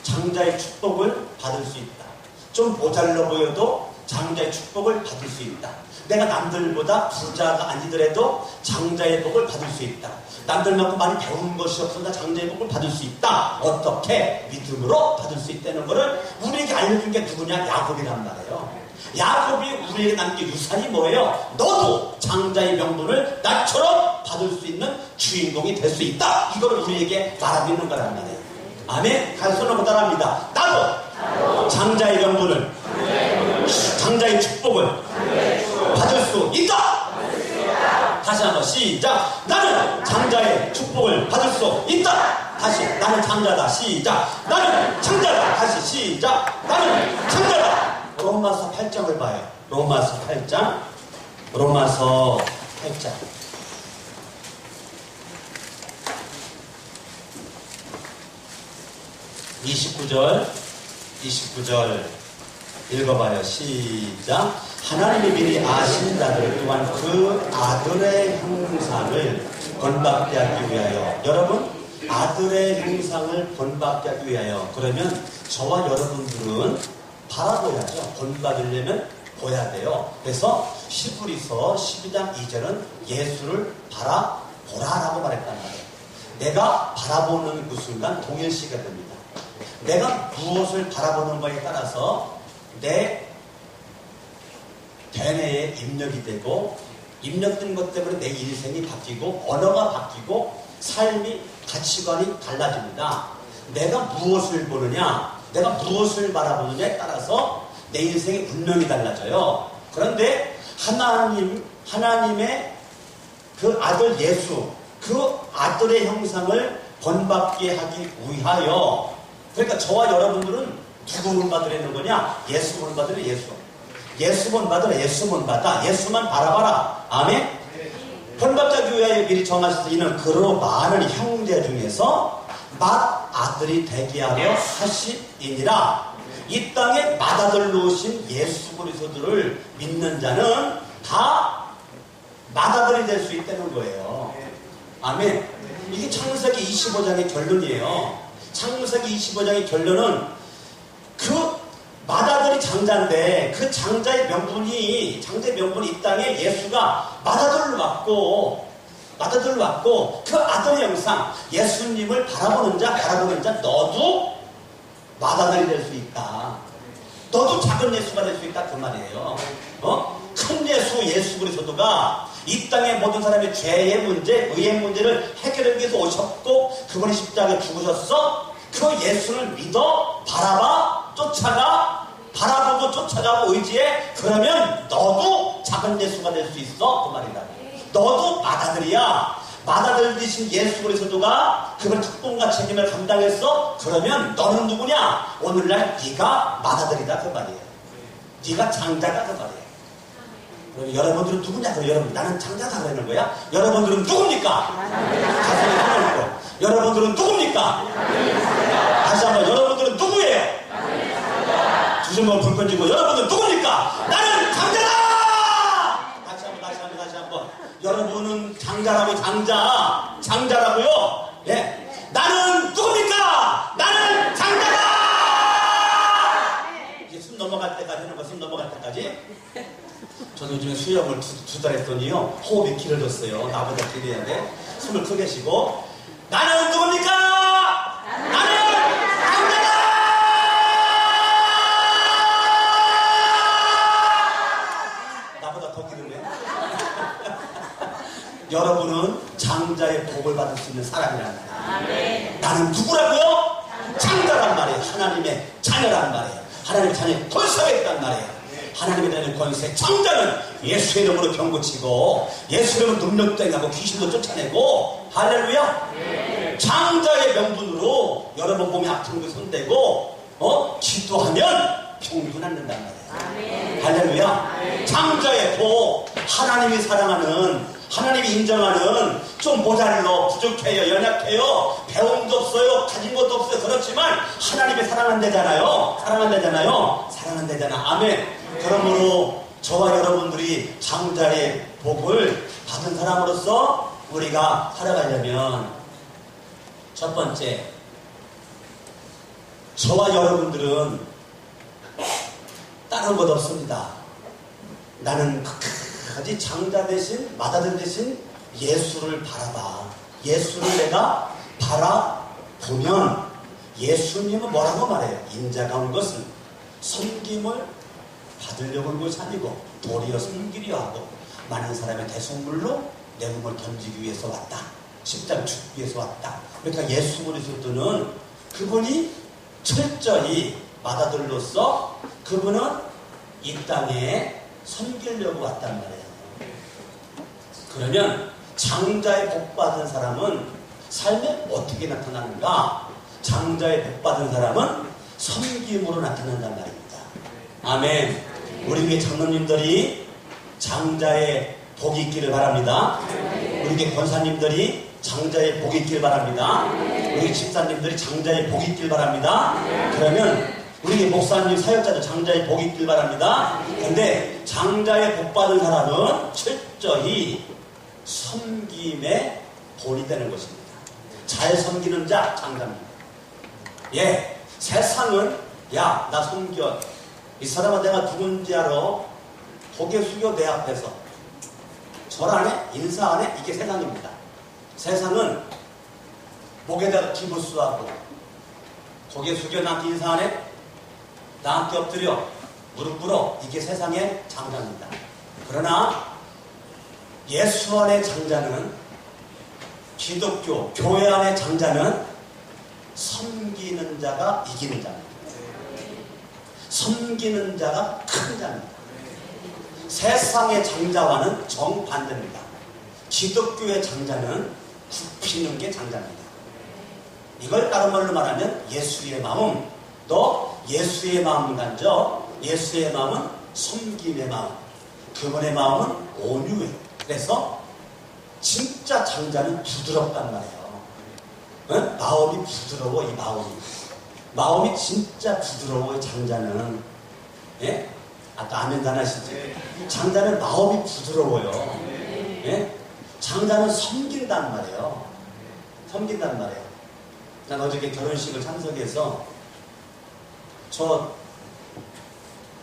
장자의 축복을 받을 수 있다. 좀 모자라 보여도 장자의 축복을 받을 수 있다. 내가 남들보다 부자가 아니더라도 장자의 복을 받을 수 있다. 남들만큼 많이 배운 것이 없어서 장자의 복을 받을 수 있다. 어떻게? 믿음으로 받을 수 있다는 것을 우리에게 알려준 게 누구냐? 야곱이란 말이에요. 야곱이 우리에게 남긴 유산이 뭐예요? 너도 장자의 명분을 나처럼 받을 수 있는 주인공이 될 수 있다. 이걸 우리에게 말하고 있는 거란 말이에요. 아멘. 간손하고 따라합니다. 나도 장자의 명분을, 장자의 축복을 받을 수 있다. 다시 한번 시작. 나는 장자의 축복을 받을 수 있다. 다시. 나는 장자다. 시작. 나는 장자다. 다시 시작. 나는 장자다. 로마서 8장을 봐요. 로마서 8장. 로마서 8장. 29절 읽어봐요. 시작. 하나님이 미리 아신 자들 또한 그 아들의 형상을 본받게 하기 위하여. 여러분, 아들의 형상을 본받게 하기 위하여. 그러면 저와 여러분들은 바라보야죠. 본받으려면 보야 돼요. 그래서 히브리서 12장 2절은 예수를 바라보라라고 말했단 말이에요. 내가 바라보는 그 순간 동일시가 됩니다. 내가 무엇을 바라보는 거에 따라서 내 대뇌에 입력이 되고, 입력된 것 때문에 내 인생이 바뀌고, 언어가 바뀌고, 삶이 가치관이 달라집니다. 내가 무엇을 보느냐, 내가 무엇을 바라보느냐에 따라서 내 인생의 운명이 달라져요. 그런데 하나님의 그 아들 예수, 그 아들의 형상을 본받게 하기 위하여, 그러니까 저와 여러분들은 누구 본받으려는 거냐? 예수 본받으려. 예수 본받으라. 예수 본받아. 예수만 바라봐라. 아멘? 본받자기 위하여 미리 정하셔서 이는 그로 많은 형제 중에서 맏아들이 되게 하려 하시니라. 이 땅에 맏아들로 오신 예수 그리스도를 믿는 자는 다 맏아들이 될 수 있다는 거예요. 아멘. 이게 창세기 25장의 결론이에요. 창세기 25장의 결론은 그 맏아들이 장자인데 그 장자의 명분이 이 땅에 예수가 맏아들로 왔고 그 아들의 형상 예수님을 바라보는 자 너도 맏아들이 될 수 있다. 너도 작은 예수가 될 수 있다 그 말이에요. 큰 예수 그리스도가 이 땅의 모든 사람의 죄의 문제, 의의 문제를 해결하기 위해서 오셨고 그분이 십자가에 죽으셨어. 그 예수를 믿어 바라봐 쫓아가 바라보고 쫓아가고 의지해. 그러면 너도 작은 예수가 될 수 있어 그 말이다. 너도 맏아들이야. 맏아들 되신 예수 그리스도가 그분 특권과 책임을 감당했어. 그러면 너는 누구냐? 오늘날 네가 맏아들이다 그 말이에요. 네가 장자다 그 말이에요. 그럼 여러분들은 누구냐? 그럼 여러분 나는 장자다 그러는 거야? 여러분들은 누굽니까? 가슴에 손을 얹고 여러분들은 누굽니까? 다시 한번 여러분들은 누구예요? 두 손을 불 던지고 여러분들은 누굽니까? 나는 장자다! 다시 한번 여러분은 장자라고 장자라고요? 예. 나는 누굽니까? 나는 장자다! 이제 숨 넘어갈 때까지 하는 거, 숨 넘어갈 때까지. 저는 요즘에 수영을 두 달 했더니요 호흡이 길어졌어요. 나보다 길어야 돼. 숨을 크게 쉬고 나는 누굽니까? 나는 장자다! 나보다 더 길으네. 여러분은 장자의 복을 받을 수 있는 사람이란 말이에요. 나는 누구라고요? 장자란 말이에요. 하나님의 자녀란 말이에요. 하나님의 자녀의 권세가 있단 말이에요. 하나님의 자녀의 권세, 장자는 예수의 이름으로 병고치고 예수의 이름으로 능력도 행하고 귀신도 쫓아내고 할렐루야. 장자의 명분으로 여러분 몸이 아픈 거 손대고 기도하면 병도 낫는단 말이에요. 할렐루야. 장자의 복, 하나님이 사랑하는, 하나님이 인정하는, 좀 모자르고 부족해요, 연약해요, 배움도 없어요, 가진 것도 없어요. 그렇지만 하나님이 사랑한대잖아요. 사랑한대잖아. 아멘. 그러므로 저와 여러분들이 장자의 복을 받은 사람으로서 우리가 살아가려면 첫 번째, 저와 여러분들은 다른 것 없습니다. 나는 끝까지 장자 대신 맏아들 대신 예수를 바라봐. 예수를 내가 바라보면 예수님은 뭐라고 말해요? 인자가 온 것은 섬김을 받으려고 온 것이 아니고 도리어 섬기려 하고 많은 사람의 대속물로 내 몸을 던지기 위해서 왔다. 십자가 죽기 위해서 왔다. 그러니까 예수 그리스도는 그분이 철저히 맏아들로서 그분은 이 땅에 섬기려고 왔단 말이에요. 그러면 장자의 복 받은 사람은 삶에 어떻게 나타나는가? 장자의 복 받은 사람은 섬김으로 나타난단 말입니다. 아멘. 우리 교회 장로님들이 장자의 복이 있기를 바랍니다. 우리 교회 권사님들이 장자의 복이 있기를 바랍니다. 우리 집사님들이 장자의 복이 있기를 바랍니다. 그러면 우리 교회 목사님 사역자도 장자의 복이 있기를 바랍니다. 근데 장자의 복 받은 사람은 철저히 섬김의 본이 되는 것입니다. 잘 섬기는 자 장자입니다. 예, 세상은 야, 나 섬겨. 이 사람은 내가 누군지 알아. 고개 숙여 내 앞에서 절 안에 인사 안에 이게 세상입니다. 세상은 목에다가 기부스하고 고개 숙여 나한테 인사 안에 나한테 엎드려 무릎 꿇어. 이게 세상의 장자입니다. 그러나 예수 안의 장자는 기독교, 교회 안의 장자는 섬기는 자가 이기는 자입니다. 섬기는 자가 큰 자입니다. 세상의 장자와는 정반대입니다. 기독교의 장자는 굽히는 게 장자입니다. 이걸 다른 말로 말하면 예수의 마음, 너 예수의 마음 간죠. 예수의 마음은 섬김의 마음, 그분의 마음은 온유해요. 그래서 진짜 장자는 부드럽단 말이에요. 응? 마음이 부드러워. 이 마음이 진짜 부드러워요. 장자는. 예? 아까 아멘 안 하시지? 장자는 마음이 부드러워요. 예? 장자는 섬긴단 말이에요. 섬긴단 말이에요. 난 어저께 결혼식을 참석해서 저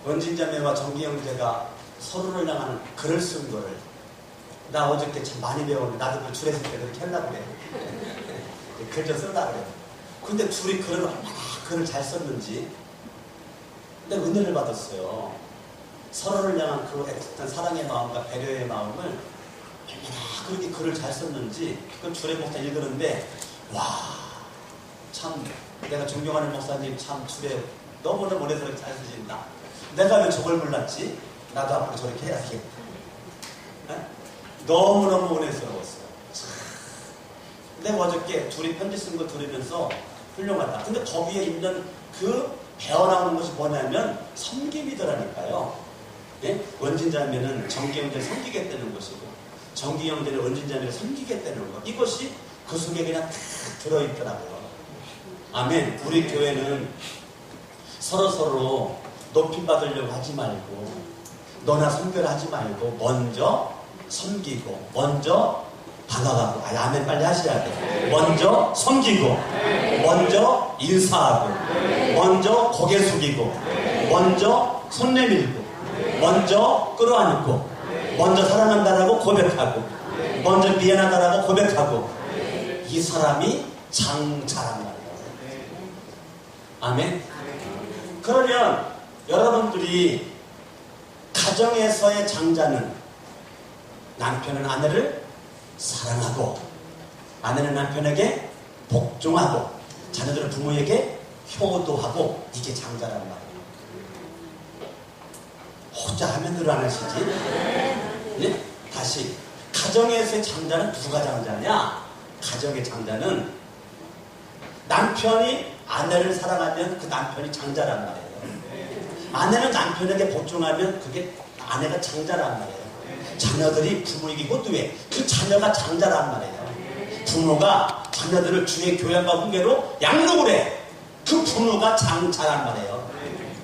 원진자매와 정기영제가 서로를 향한 글을 쓴 거를 나 어저께 참 많이 배웠는데 나도 그 줄에 쓸 때 그렇게 하려고 그래. 글 좀 쓰려고 그래. 근데 둘이 글을 얼마나 글을 잘 썼는지 근데 은혜를 받았어요. 서로를 향한 그 애틋한 사랑의 마음과 배려의 마음을 얼마나 그렇게 글을 잘 썼는지 그 줄에 목사 읽었는데 와 참 내가 존경하는 목사님 참 줄에 너무너무 오래 잘 쓰신다. 내가 왜 저걸 몰랐지? 나도 앞으로 저렇게 해야지. 너무너무 은혜스러웠어요. 근데 어저께 둘이 편지 쓴 거 들으면서 훌륭하다. 근데 거기에 있는 그 배어나오는 것이 뭐냐면 섬김이더라니까요. 예? 원진자매는 정기영제를 섬기겠다는 것이고 정기영제는 원진자매를 섬기겠다는 것. 이것이 그 속에 그냥 다 들어있더라고요. 아멘. 우리 교회는 서로서로 높임받으려고 하지 말고 너나 선별하지 말고 먼저 섬기고 먼저 다가가고 아멘 빨리 하셔야 돼요. 먼저 섬기고 먼저 인사하고 먼저 고개 숙이고 먼저 손 내밀고 먼저 끌어안고 먼저 사랑한다라고 고백하고 먼저 미안하다라고 고백하고 이 사람이 장자란 말이에요. 아멘. 그러면 여러분들이 가정에서의 장자는 남편은 아내를 사랑하고 아내는 남편에게 복종하고 자녀들은 부모에게 효도하고 이게 장자란 말이에요. 혼자 하면 늘 안 하시지? 네? 다시 가정에서의 장자는 누가 장자냐? 가정의 장자는 남편이 아내를 사랑하면 그 남편이 장자란 말이에요. 아내는 남편에게 복종하면 그게 아내가 장자란 말이에요. 자녀들이 부모에게 효도해. 그 자녀가 장자란 말이에요. 부모가 자녀들을 주의 교양과 훈계로 양육을 해. 그 부모가 장자란 말이에요.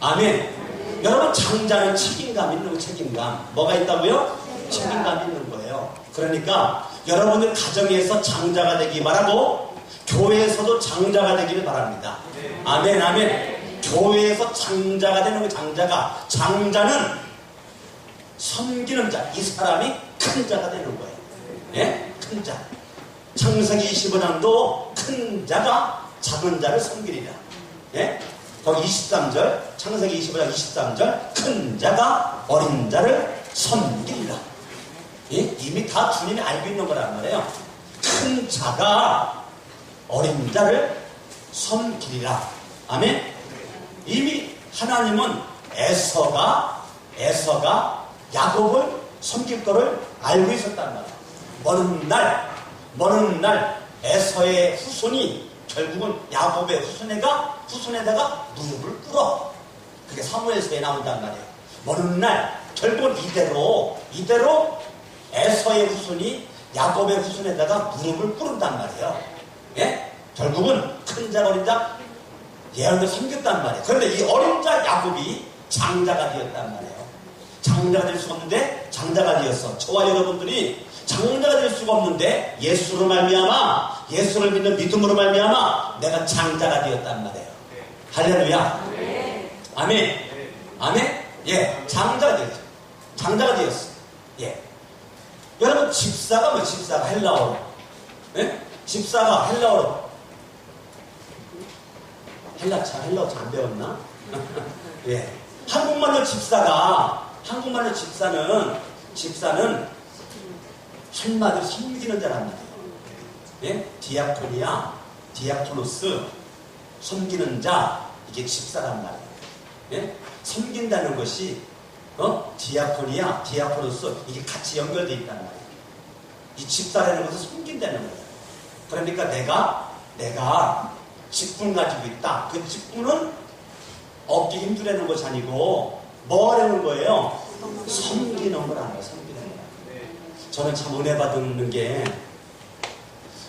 아멘. 여러분 장자는 책임감 있는 거 책임감. 뭐가 있다고요? 책임감 있는 거예요. 그러니까 여러분들 가정에서 장자가 되기 바라고 교회에서도 장자가 되기를 바랍니다. 아멘 아멘. 교회에서 장자가 되는 거 장자는 섬기는 자. 이 사람이 큰 자가 되는 거예요. 예? 큰 자. 창세기 25장도 큰 자가 작은 자를 섬기리라. 예? 거기 23절 창세기 25장 23절 큰 자가 어린 자를 섬기리라. 예? 이미 다 주님이 알고 있는 거란 말이에요. 큰 자가 어린 자를 섬기리라. 아멘. 이미 하나님은 에서가 야곱을 섬길 거를 알고 있었단 말이에요. 먼 날 에서의 후손이 결국은 야곱의 후손에다가 무릎을 꿇어. 그게 사무엘서에 나온단 말이에요. 먼 날 결국은 이대로 에서의 후손이 야곱의 후손에다가 무릎을 꿇은단 말이에요. 예? 결국은 큰 자 어린 자 예언을 섬겼단 말이에요. 그런데 이 어린 자 야곱이 장자가 되었단 말이에요. 장자가 될 수가 없는데 장자가 되었어. 저와 여러분들이 장자가 될 수가 없는데 예수로 말미암아 예수를 믿는 믿음으로 말미암아 내가 장자가 되었단 말이에요. 할렐루야. 아멘. 아멘. 예, 장자가 되었죠. 장자가 되었어. 예. 여러분 집사가 집사가 헬라어로. 예? 집사가 헬라어로. 헬라어 잘 안 배웠나? 예. 한국말로 집사는 한마디로 섬기는 자란 말이에요. 예? 디아코니아, 디아코노스, 섬기는 자, 이게 집사란 말이에요. 예? 섬긴다는 것이 디아코니아, 디아코노스, 이게 같이 연결되어 있다는 말이에요. 이 집사라는 것은 섬긴다는 거예요. 그러니까 내가 직분 가지고 있다. 그 직분은 얻기 힘들다는 것이 아니고 뭐 하려는 거예요? 섬기는 거라는 섬기는 거예요. 저는 참 은혜 받는 게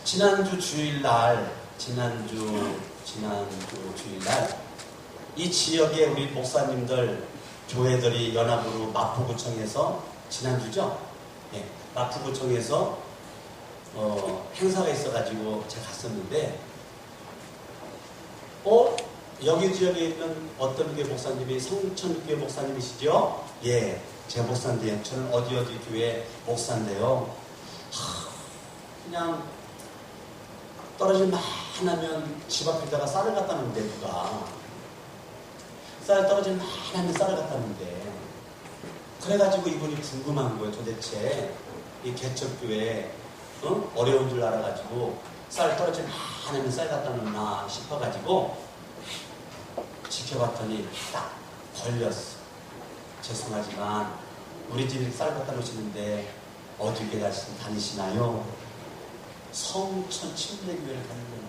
지난주 주일날 이 지역에 우리 목사님들 교회들이 연합으로 마포구청에서 지난주죠? 예, 마포구청에서 행사가 있어가지고 제가 갔었는데 여기 지역에 있는 어떤 교회 목사님이 성천교회 목사님이시죠? 예, 제 목사인데요. 저는 어디 교회 목사인데요. 그냥 떨어질만 하면 집 앞에다가 쌀을 갖다 놓는데 누가 쌀 떨어질만 하면 쌀을 갖다 놓는데 그래가지고 이분이 궁금한 거예요. 도대체 이 개척교회 어려운 줄 알아가지고 쌀 떨어질만 하면 쌀 갖다 놓나 싶어가지고 지켜봤더니 딱 걸렸어. 죄송하지만 우리 집에 쌀 갖다 놓으시는데 어디 교회 다니시나요? 성천 침례교회를 가는 거예요.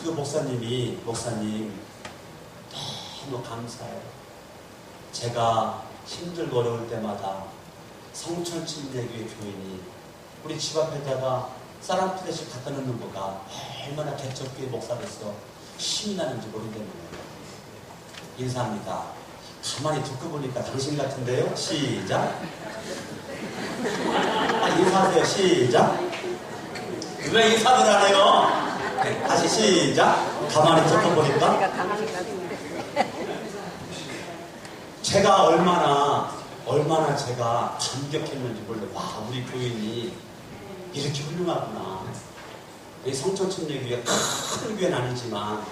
그 목사님 너무 감사해요. 제가 힘들고 어려울 때마다 성천 침례교회 교인이 우리 집 앞에다가 쌀 한 푸대씩 갖다 놓는 거가 얼마나 개척교회 목사로서 힘이 나는지 모르겠네요. 인사합니다. 가만히 듣고 보니까 당신 같은데요? 시작. 인사하세요. 시작. 왜 인사를 안 해요? 네, 다시 시작. 가만히 듣고 보니까 제가 얼마나 제가 감격했는지 몰라요. 와, 우리 교인이 이렇게 훌륭하구나. 이 성천침례교회 큰 교회는 아니지만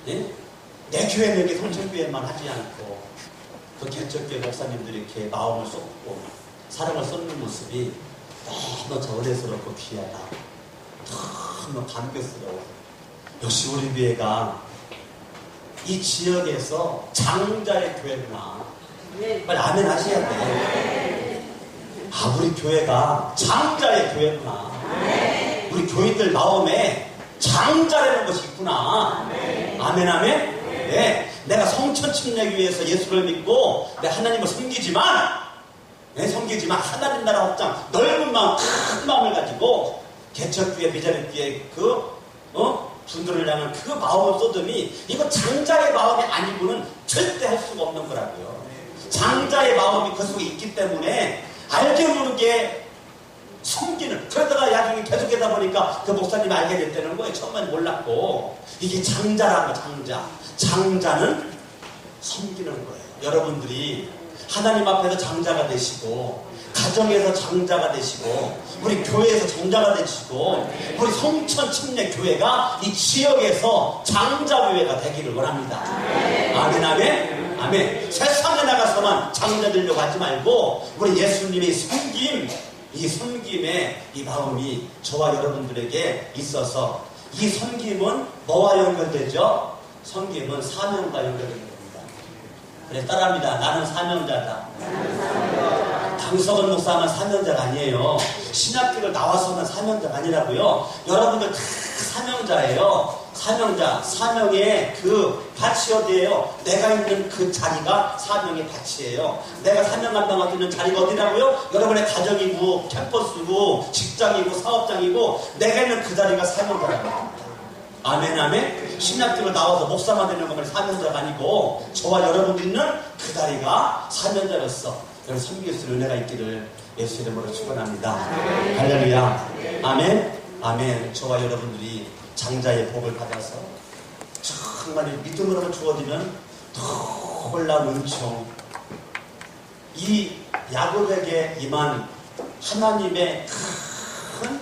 예? 내 교회는 이렇게 성천교회만 하지 않고 그 개척교회 목사님들이 이렇게 마음을 쏟고 사랑을 쏟는 모습이 너무 저 은혜스럽고 귀하다. 너무 감격스러워. 역시 우리 교회가 이 지역에서 장자의 교회구나. 빨리 아멘 하셔야 돼. 우리 교회가 장자의 교회구나. 우리 교인들 마음에 장자라는 것이 있구나. 아멘 아멘. 네, 내가 성천침례교회에서 예수를 믿고 내 하나님을 섬기지만 하나님 나라 확장 넓은 마음, 큰 마음을 가지고 개척교회, 비자립교회 분들을 향한 그 마음을 쏟음이 이거 장자의 마음이 아니고는 절대 할 수가 없는 거라고요. 장자의 마음이 그 속에 있기 때문에 알게 모르게 섬기는, 그러다가 나중에 계속하다 보니까 그 목사님이 알게 됐다는 거예요. 처음엔 몰랐고. 이게 장자라고. 장자는 섬기는 거예요. 여러분들이 하나님 앞에서 장자가 되시고, 가정에서 장자가 되시고, 우리 교회에서 장자가 되시고, 우리 성천침례교회가 이 지역에서 장자교회가 되기를 원합니다. 아멘 아멘 아멘. 세상에 나가서만 장자 되려고 하지 말고 우리 예수님의 섬김, 이 섬김의 이 마음이 저와 여러분들에게 있어서, 이 섬김은 뭐와 연결되죠? 섬김은 사명과 연결됩니다. 그래, 따라합니다. 나는 사명자다. 강석원 목사만 사명자가 아니에요. 신학교를 나와서만 사명자가 아니라고요. 여러분들 다 사명자예요. 사명의 그 밭이 어디예요? 내가 있는 그 자리가 사명의 밭이에요. 내가 사명 감당하고 있는 자리가 어디라고요? 여러분의 가정이고 캠퍼스고 직장이고 사업장이고 내가 있는 그 자리가 사명자라고. 아멘 아멘. 신학교를 나와서 목사만 되는 것만 사명자가 아니고 저와 여러분이 있는 그 자리가 사명자로서 여러분 섬길 수 있는 은혜가 있기를 예수 이름으로 축원합니다. 할렐루야. 아멘 아멘. 저와 여러분들이 장자의 복을 받아서 정말 믿음으로 주어지는 놀라운 은총, 이 야곱에게 임한 하나님의 큰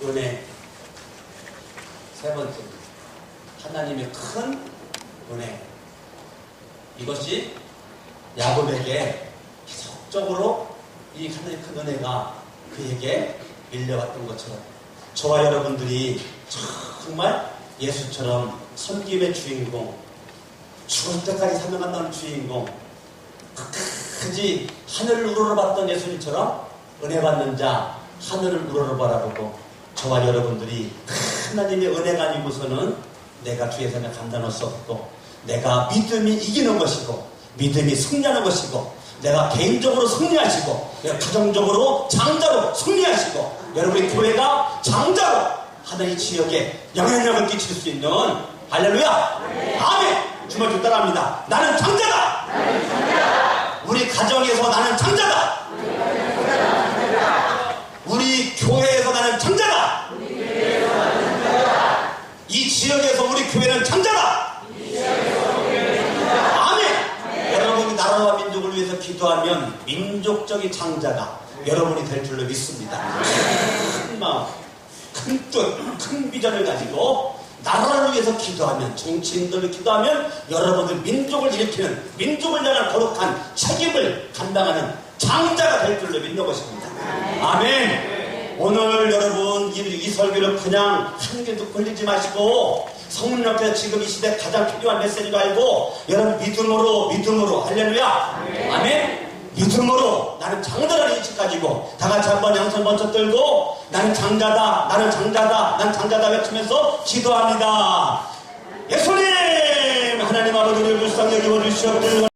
은혜. 세 번째입니다. 하나님의 큰 은혜. 이것이 야곱에게 계속적으로 이 하나님의 큰 은혜가 그에게 밀려왔던 것처럼 저와 여러분들이 정말 예수처럼 섬김의 주인공, 죽을 때까지 사명한다는 주인공, 끝까지 하늘을 우러러봤던 예수님처럼 은혜 받는 자, 하늘을 우러러 바라보고 저와 여러분들이 하나님의 은혜가 아니고서는 내가 주의 삶에 감당할 수 없고, 내가 믿음이 이기는 것이고 믿음이 승리하는 것이고, 내가 개인적으로 승리하시고 내가 가정적으로 장자로 승리하시고 여러분의 교회가 장자로 하나의 지역에 영향력을 끼칠 수 있는, 할렐루야, 아멘. 주말 좀 따라합니다. 나는 장자다. 우리 가정에서 나는 장자다. 우리 교회에서 나는 장자다. 이 지역에서 우리 교회는 장자다. 아멘. 여러분이 나라와 민족을 위해서 기도하면 민족적인 장자가 여러분이 될 줄로 믿습니다. 큰 마음, 큰 뜻, 큰 비전을 가지고 나라를 위해서 기도하면, 정치인들을 기도하면 여러분들 민족을 일으키는, 민족을 향한 거룩한 책임을 감당하는 장자가 될 줄로 믿는 것입니다. 아멘. 오늘 여러분 이 설교를 그냥 한 개도 걸리지 마시고 성령 옆에 지금 이 시대 가장 필요한 메시지를 알고 여러분 믿음으로 할렐루야, 아멘. 믿음으로 나는 장자라는 인식 가지고 다 같이 한번 양손 먼저 들고 나는 장자다, 나는 장자다, 난 장자다 외치면서 기도합니다. 예수님, 하나님 아버지를 불쌍히 여기워 주시옵소서.